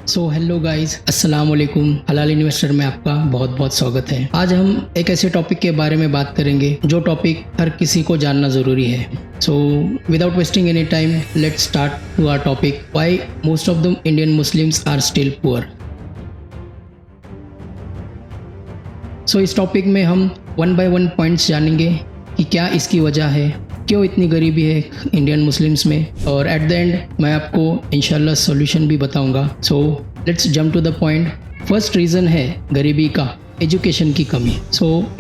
Hello guys, अस्सलाम वालेकुम। हलाल इन्वेस्टर में आपका बहुत बहुत स्वागत है। आज हम एक ऐसे टॉपिक के बारे में बात करेंगे जो टॉपिक हर किसी को जानना ज़रूरी है। Without wasting any time, let's start to our topic, why most of the Indian Muslims are still poor. इस टॉपिक में हम वन बाय वन पॉइंट्स जानेंगे कि क्या इसकी वजह है, क्यों इतनी गरीबी है इंडियन मुस्लिम्स में, और एट द एंड मैं आपको इंशाल्लाह सॉल्यूशन भी बताऊंगा। Let's jump to the point. First reason है गरीबी का, एजुकेशन की कमी।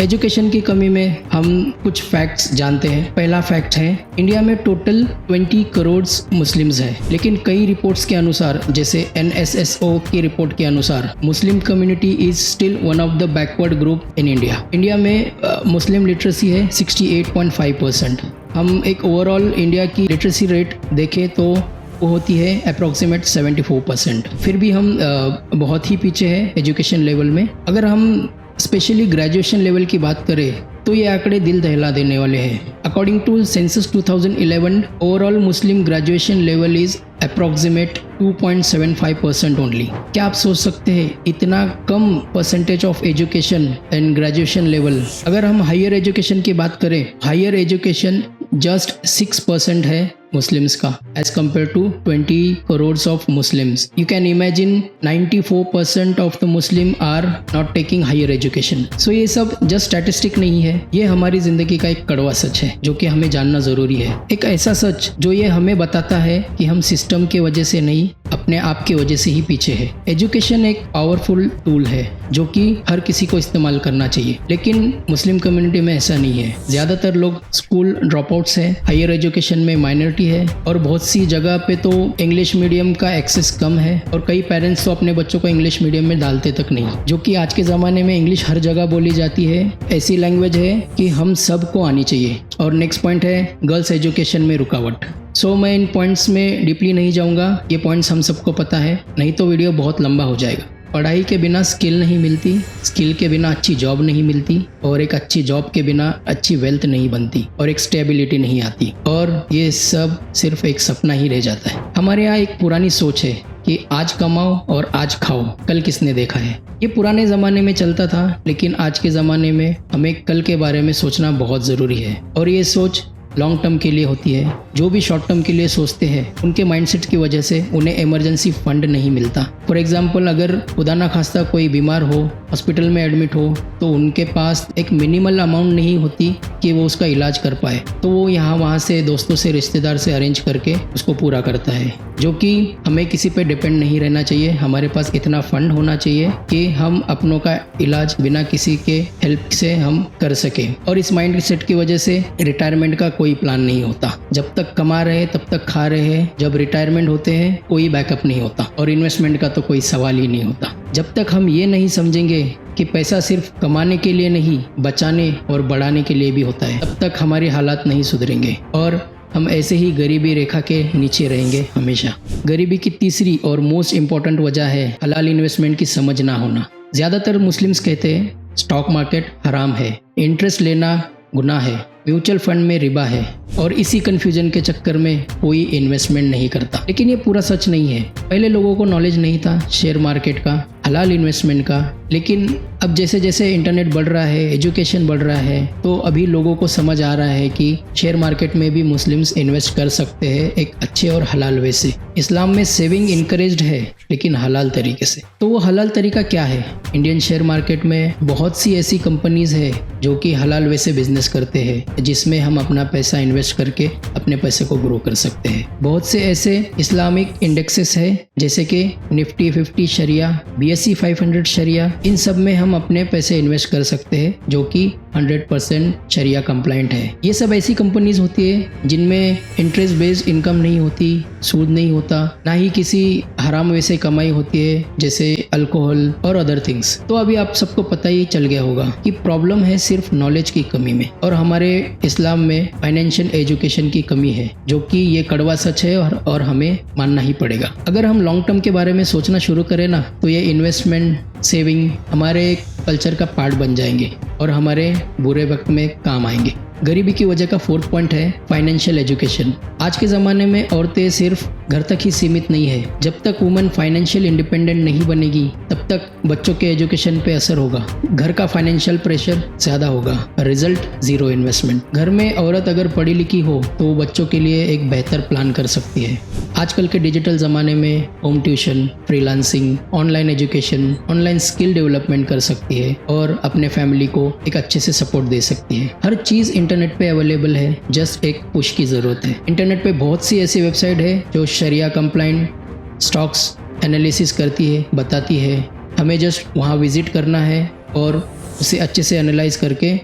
एजुकेशन की कमी में हम कुछ फैक्ट्स जानते हैं। पहला फैक्ट है, इंडिया में टोटल 20 करोड़ मुस्लिम्स हैं, लेकिन कई रिपोर्ट्स के अनुसार, जैसे NSSO की रिपोर्ट के अनुसार, Muslim community is still one of the backward group in India. India में मुस्लिम लिटरेसी है 68.5%। हम एक ओवरऑल इंडिया की लिटरेसी रेट देखें तो वो होती है अप्रॉक्सीमेट 74%। फिर भी हम बहुत ही पीछे हैं एजुकेशन लेवल में। अगर हम स्पेशली ग्रेजुएशन लेवल की बात करें तो ये आंकड़े दिल दहला देने वाले हैं। According to census 2011, overall Muslim graduation level is approximate 2.75% only. क्या आप सोच सकते हैं इतना कम percentage of education and graduation level. अगर हम हायर एजुकेशन की बात करें, हायर एजुकेशन जस्ट 6% है मुस्लिम्स का as compare to 20 crore of Muslims. You can imagine 94% of the Muslim are not taking higher education. ये सब जस्ट स्टैटिस्टिक नहीं है, ये हमारी जिंदगी का एक कड़वा सच है जो कि हमें जानना जरूरी है। एक ऐसा सच जो ये हमें बताता है कि हम सिस्टम के वजह से नहीं, अपने आप की वजह से ही पीछे है। एजुकेशन एक पावरफुल टूल है जो कि हर किसी को इस्तेमाल करना चाहिए, लेकिन मुस्लिम कम्युनिटी में ऐसा नहीं है। ज्यादातर लोग स्कूल ड्रॉप आउट्स हैं, हायर एजुकेशन में माइनॉरिटी है, और बहुत सी जगह पे तो इंग्लिश मीडियम का एक्सेस कम है, और कई पेरेंट्स तो अपने बच्चों को इंग्लिश मीडियम में डालते तक नहीं, जो कि आज के ज़माने में इंग्लिश हर जगह बोली जाती है। ऐसी लैंग्वेज है कि हम सबको आनी चाहिए। और नेक्स्ट पॉइंट है गर्ल्स एजुकेशन में रुकावट। मैं इन पॉइंट्स में डीपली नहीं जाऊंगा, ये पॉइंट्स हम सबको पता है, नहीं तो वीडियो बहुत लंबा हो जाएगा। पढ़ाई के बिना स्किल नहीं मिलती, स्किल के बिना अच्छी जॉब नहीं मिलती, और एक अच्छी जॉब के बिना अच्छी वेल्थ नहीं बनती, और एक स्टेबिलिटी नहीं आती, और ये सब सिर्फ एक सपना ही रह जाता है। हमारे यहाँ एक पुरानी सोच है कि आज कमाओ और आज खाओ, कल किसने देखा है। ये पुराने ज़माने में चलता था, लेकिन आज के ज़माने में हमें कल के बारे में सोचना बहुत ज़रूरी है, और ये सोच लॉन्ग टर्म के लिए होती है। जो भी शॉर्ट टर्म के लिए सोचते हैं, उनके माइंडसेट की वजह से उन्हें इमरजेंसी फंड नहीं मिलता। फॉर एग्जांपल, अगर खुदा ना खास्ता कोई बीमार हो, हॉस्पिटल में एडमिट हो, तो उनके पास एक मिनिमल अमाउंट नहीं होती कि वो उसका इलाज कर पाए, तो वो यहाँ वहाँ से दोस्तों से, रिश्तेदार से अरेंज करके उसको पूरा करता है, जो कि हमें किसी पे डिपेंड नहीं रहना चाहिए। हमारे पास इतना फंड होना चाहिए कि हम अपनों का इलाज बिना किसी के हेल्प से हम कर सके। और इस माइंड सेट की वजह से रिटायरमेंट का कोई प्लान नहीं होता। जब तक कमा रहे तब तक खा रहे हैं, जब रिटायरमेंट होते हैं कोई बैकअप नहीं होता, और इन्वेस्टमेंट का तो कोई सवाल ही नहीं होता। जब तक हम ये नहीं समझेंगे कि पैसा सिर्फ कमाने के लिए नहीं, बचाने और बढ़ाने के लिए भी होता है, तब तक हमारे हालात नहीं सुधरेंगे, और हम ऐसे ही गरीबी रेखा के नीचे रहेंगे हमेशा। गरीबी की तीसरी और मोस्ट इम्पॉर्टेंट वजह है हलाल इन्वेस्टमेंट की समझ ना होना। ज़्यादातर मुस्लिम्स कहते हैं स्टॉक मार्केट हराम है, इंटरेस्ट लेना गुनाह है, म्यूचुअल फंड में रिबा है, और इसी कंफ्यूजन के चक्कर में कोई इन्वेस्टमेंट नहीं करता। लेकिन ये पूरा सच नहीं है। पहले लोगों को नॉलेज नहीं था शेयर मार्केट का, हलाल इन्वेस्टमेंट का, लेकिन अब जैसे जैसे इंटरनेट बढ़ रहा है, एजुकेशन बढ़ रहा है, तो अभी लोगों को समझ आ रहा है कि शेयर मार्केट में भी मुस्लिम्स इन्वेस्ट कर सकते हैं एक अच्छे और हलाल वे से। इस्लाम में सेविंग इनकरेज्ड है, लेकिन हलाल तरीके से। तो वो हलाल तरीका क्या है? इंडियन शेयर मार्केट में बहुत सी ऐसी कंपनीज है जो कि हलाल वे से बिजनेस करते हैं, जिसमें हम अपना पैसा इन्वेस्ट करके अपने पैसे को ग्रो कर सकते हैं। बहुत से ऐसे इस्लामिक इंडेक्सेस है, जैसे कि निफ्टी 50 शरिया, BSE 500 शरिया, इन सब में हम अपने पैसे इन्वेस्ट कर सकते हैं, जो कि 100% शरिया कंप्लाइंट है। ये सब ऐसी कंपनीज होती है जिनमें इंटरेस्ट बेस्ड इनकम नहीं होती, सूद नहीं होता, ना ही किसी हराम वैसे कमाई होती है जैसे अल्कोहल और अदर थिंग्स। तो अभी आप सबको पता ही चल गया होगा कि प्रॉब्लम है सिर्फ नॉलेज की कमी में, और हमारे इस्लाम में फाइनेंशियल एजुकेशन की कमी है, जो कि ये कड़वा सच है, और हमें मानना ही पड़ेगा। अगर हम लॉन्ग टर्म के बारे में सोचना शुरू करें ना, तो ये इन्वेस्टमेंट, सेविंग हमारे कल्चर का पार्ट बन जाएंगे और हमारे बुरे वक्त में काम आएंगे। गरीबी की वजह का 4th पॉइंट है फाइनेंशियल एजुकेशन। आज के ज़माने में औरतें सिर्फ घर तक ही सीमित नहीं है। जब तक वुमन फाइनेंशियल इंडिपेंडेंट नहीं बनेगी तब तक बच्चों के एजुकेशन पे असर होगा, घर का फाइनेंशियल प्रेशर ज़्यादा होगा, रिजल्ट ज़ीरो इन्वेस्टमेंट। घर में औरत अगर पढ़ी लिखी हो तो बच्चों के लिए एक बेहतर प्लान कर सकती है। आजकल के डिजिटल ज़माने में home tuition, freelancing, online education, online skill development कर सकती है और अपने फैमिली को एक अच्छे से सपोर्ट दे सकती है। हर चीज़ इंटरनेट पे अवेलेबल है, जस्ट एक पुश की ज़रूरत है। इंटरनेट पे बहुत सी ऐसी वेबसाइट है जो शरिया कंप्लाइंट स्टॉक्स एनालिसिस करती है, बताती है। हमें जस्ट वहाँ विजिट करना है और उसे अच्छे से एनालाइज करके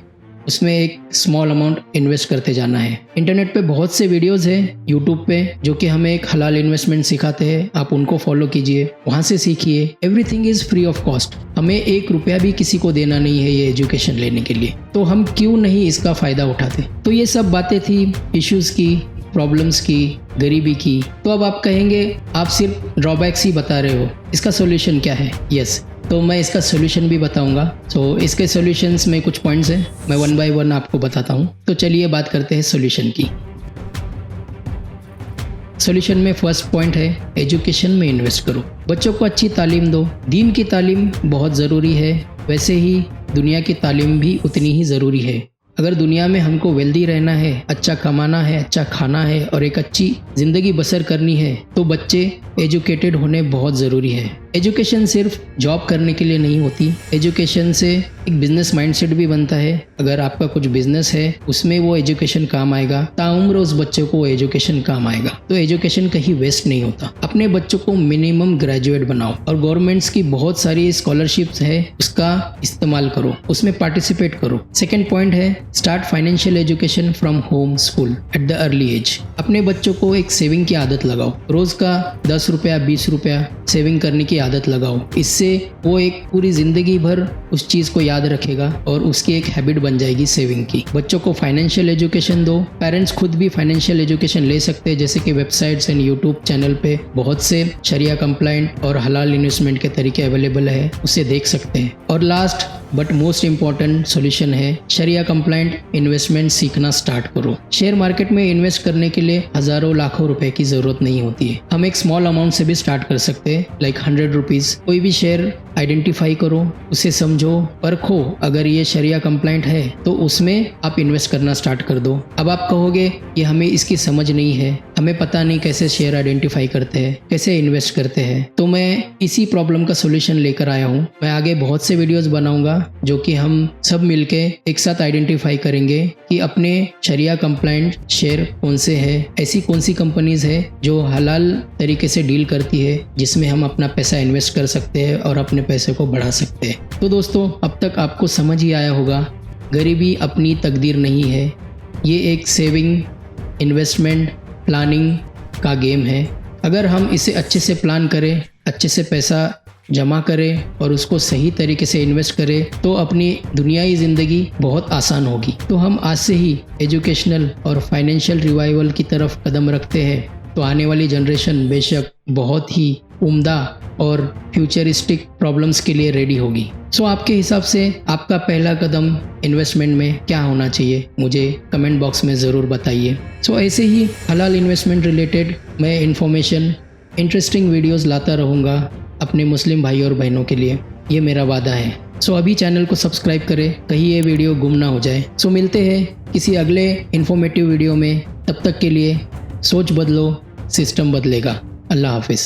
उसमें एक स्मॉल अमाउंट इन्वेस्ट करते जाना है। इंटरनेट पे बहुत से वीडियोस हैं यूट्यूब पे जो कि हमें एक हलाल इन्वेस्टमेंट सिखाते हैं, आप उनको फॉलो कीजिए, वहाँ से सीखिए। Everything is free of cost. हमें 1 रुपया भी किसी को देना नहीं है ये एजुकेशन लेने के लिए, तो हम क्यों नहीं इसका फ़ायदा उठाते। तो ये सब बातें थी इश्यूज़ की, प्रॉब्लम्स की, गरीबी की। तो अब आप कहेंगे आप सिर्फ ड्रॉबैक्स ही बता रहे हो, इसका सोल्यूशन क्या है? यस, तो मैं इसका सोल्यूशन भी बताऊंगा। तो इसके सोल्यूशंस में कुछ पॉइंट्स हैं, मैं 1 बाय 1 आपको बताता हूं। तो चलिए बात करते हैं सोल्यूशन की। सोल्यूशन में फर्स्ट पॉइंट है एजुकेशन में इन्वेस्ट करो। बच्चों को अच्छी तालीम दो। दीन की तालीम बहुत ज़रूरी है, वैसे ही दुनिया की तालीम भी उतनी ही ज़रूरी है। अगर दुनिया में हमको वेल्दी रहना है, अच्छा कमाना है, अच्छा खाना है और एक अच्छी ज़िंदगी बसर करनी है तो बच्चे एजुकेटेड होने बहुत ज़रूरी है। एजुकेशन सिर्फ जॉब करने के लिए नहीं होती, एजुकेशन से एक बिजनेस माइंडसेट भी बनता है। अगर आपका कुछ बिजनेस है उसमें वो एजुकेशन काम आएगा, ताउम्र उस बच्चे को वो एजुकेशन काम आएगा। तो एजुकेशन कहीं वेस्ट नहीं होता। अपने बच्चों को मिनिमम ग्रेजुएट बनाओ और गवर्नमेंट्स की बहुत सारी स्कॉलरशिप्स है, उसका इस्तेमाल करो, उसमें पार्टिसिपेट करो। सेकेंड पॉइंट है start financial education from home school at the early age. अपने बच्चों को एक सेविंग की आदत लगाओ, रोज का 10 रुपया 20 रुपया सेविंग करने की आदत लगाओ। इससे वो एक पूरी जिंदगी भर उस चीज को याद रखेगा और उसकी एक हैबिट बन जाएगी सेविंग की। बच्चों को फाइनेंशियल एजुकेशन दो। पेरेंट्स खुद भी फाइनेंशियल एजुकेशन ले सकते हैं, जैसे कि वेबसाइट्स एंड यूट्यूब चैनल पे बहुत से शरिया कंप्लाइंट और हलाल इन्वेस्टमेंट के तरीके अवेलेबल है, उसे देख सकते हैं। और last but most important solution है शरिया कंप्लाइंट इन्वेस्टमेंट सीखना स्टार्ट करो। शेयर मार्केट में इन्वेस्ट करने के लिए हजारों लाखों रुपए की जरूरत नहीं होती है। हम एक स्मॉल अमाउंट से भी स्टार्ट कर सकते हैं, लाइक 100 रुपीज। कोई भी शेयर आइडेंटिफाई करो, उसे समझो, परखो, अगर ये शरिया कंप्लाइंट है तो उसमें आप इन्वेस्ट करना स्टार्ट कर दो। अब आप कहोगे कि हमें इसकी समझ नहीं है, हमें पता नहीं कैसे शेयर आइडेंटिफाई करते हैं, कैसे इन्वेस्ट करते हैं। तो मैं इसी प्रॉब्लम का सोल्यूशन लेकर आया हूँ। मैं आगे बहुत से वीडियोस बनाऊंगा जो कि हम सब मिलके एक साथ आइडेंटिफाई करेंगे कि अपने शरिया कंप्लाइंट शेयर कौन से हैं, ऐसी कौन सी कंपनीज है जो हलाल तरीके से डील करती है, जिसमें हम अपना पैसा इन्वेस्ट कर सकते हैं और अपने पैसे को बढ़ा सकते हैं। तो दोस्तों, अब तक आपको समझ ही आया होगा, गरीबी अपनी तकदीर नहीं है, ये एक सेविंग, इन्वेस्टमेंट, प्लानिंग का गेम है। अगर हम इसे अच्छे से प्लान करें, अच्छे से पैसा जमा करें और उसको सही तरीके से इन्वेस्ट करें तो अपनी दुनियाई ज़िंदगी बहुत आसान होगी। तो हम आज से ही एजुकेशनल और फाइनेंशियल रिवाइवल की तरफ कदम रखते हैं तो आने वाली जनरेशन बेशक बहुत ही उम्दा और फ्यूचरिस्टिक प्रॉब्लम्स के लिए रेडी होगी। सो आपके हिसाब से आपका पहला कदम इन्वेस्टमेंट में क्या होना चाहिए, मुझे कमेंट बॉक्स में ज़रूर बताइए। सो ऐसे ही हलाल इन्वेस्टमेंट रिलेटेड मैं इन्फॉर्मेशन, इंटरेस्टिंग वीडियोस लाता रहूँगा अपने मुस्लिम भाई और बहनों के लिए, ये मेरा वादा है। सो अभी चैनल को सब्सक्राइब करें, कहीं ये वीडियो गुम ना हो जाए। सो मिलते हैं किसी अगले इन्फॉर्मेटिव वीडियो में, तब तक के लिए सोच बदलो, सिस्टम बदलेगा। अल्लाह हाफिज़।